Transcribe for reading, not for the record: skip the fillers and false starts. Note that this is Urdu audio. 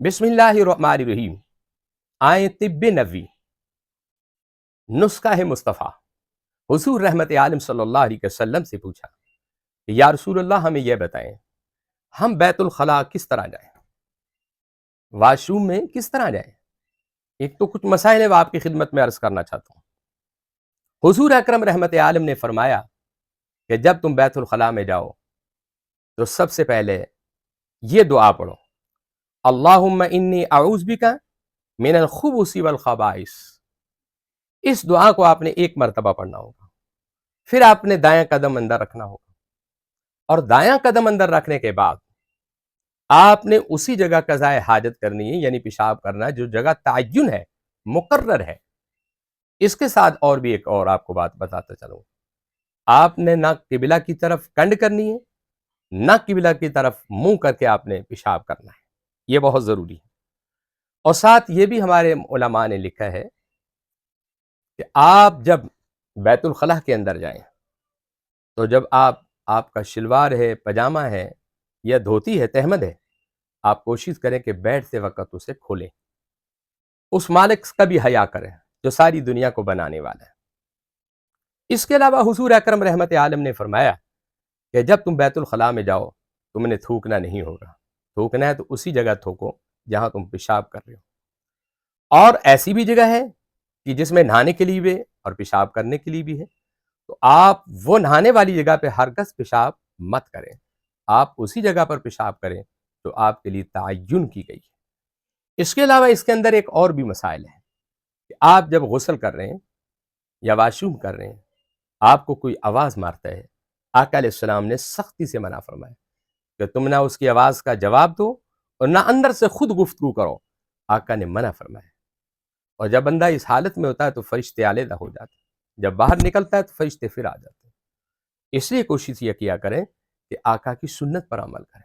بسم اللہ الرحمن الرحیم۔ آئیں طب نبوی، نسخہ ہے مصطفیٰ۔ حضور رحمت عالم صلی اللہ علیہ وسلم سے پوچھا کہ یا رسول اللہ ہمیں یہ بتائیں، ہم بیت الخلاء کس طرح جائیں، واش روم میں کس طرح جائیں؟ ایک تو کچھ مسائل وہ آپ کی خدمت میں عرض کرنا چاہتا ہوں۔ حضور اکرم رحمت عالم نے فرمایا کہ جب تم بیت الخلاء میں جاؤ تو سب سے پہلے یہ دعا پڑھو، اللہم انی اعوذ بک من الخبث والخبائث۔ اس دعا کو آپ نے ایک مرتبہ پڑھنا ہوگا، پھر آپ نے دایاں قدم اندر رکھنا ہوگا، اور دایاں قدم اندر رکھنے کے بعد آپ نے اسی جگہ قضاء حاجت کرنی ہے، یعنی پیشاب کرنا ہے جو جگہ تعین ہے، مقرر ہے۔ اس کے ساتھ اور بھی ایک اور آپ کو بات بتاتا چلوں، آپ نے نہ قبلہ کی طرف کنڈ کرنی ہے، نہ قبلہ کی طرف منہ کر کے آپ نے پیشاب کرنا ہے، یہ بہت ضروری ہے۔ اور ساتھ یہ بھی ہمارے علماء نے لکھا ہے کہ آپ جب بیت الخلاء کے اندر جائیں تو جب آپ کا شلوار ہے، پجامہ ہے یا دھوتی ہے، تہمد ہے، آپ کوشش کریں کہ بیٹھتے وقت اسے کھولیں، اس مالک کا بھی حیا کریں جو ساری دنیا کو بنانے والا ہے۔ اس کے علاوہ حضور اکرم رحمت عالم نے فرمایا کہ جب تم بیت الخلاء میں جاؤ تم نے تھوکنا نہیں ہوگا، تھوکنا ہے تو اسی جگہ تھوکو جہاں تم پیشاب کر رہے ہو، اور ایسی بھی جگہ ہے کہ جس میں نہانے کے لیے بھی ہے اور پیشاب کرنے کے لیے بھی ہے، تو آپ وہ نہانے والی جگہ پہ ہرگز پیشاب مت کریں، آپ اسی جگہ پر پیشاب کریں جو آپ کے لیے تعین کی گئی ہے۔ اس کے علاوہ اس کے اندر ایک اور بھی مسائل ہے کہ آپ جب غسل کر رہے ہیں یا واش روم کر رہے ہیں، آپ کو کوئی آواز مارتا ہے، آقا علیہ السلام نے سختی سے منع فرمایا کہ تم نہ اس کی آواز کا جواب دو اور نہ اندر سے خود گفتگو کرو، آقا نے منع فرمایا۔ اور جب بندہ اس حالت میں ہوتا ہے تو فرشتے علیحدہ ہو جاتے ہیں، جب باہر نکلتا ہے تو فرشتے پھر آ جاتے ہیں۔ اس لیے کوشش یہ کیا کریں کہ آقا کی سنت پر عمل کریں۔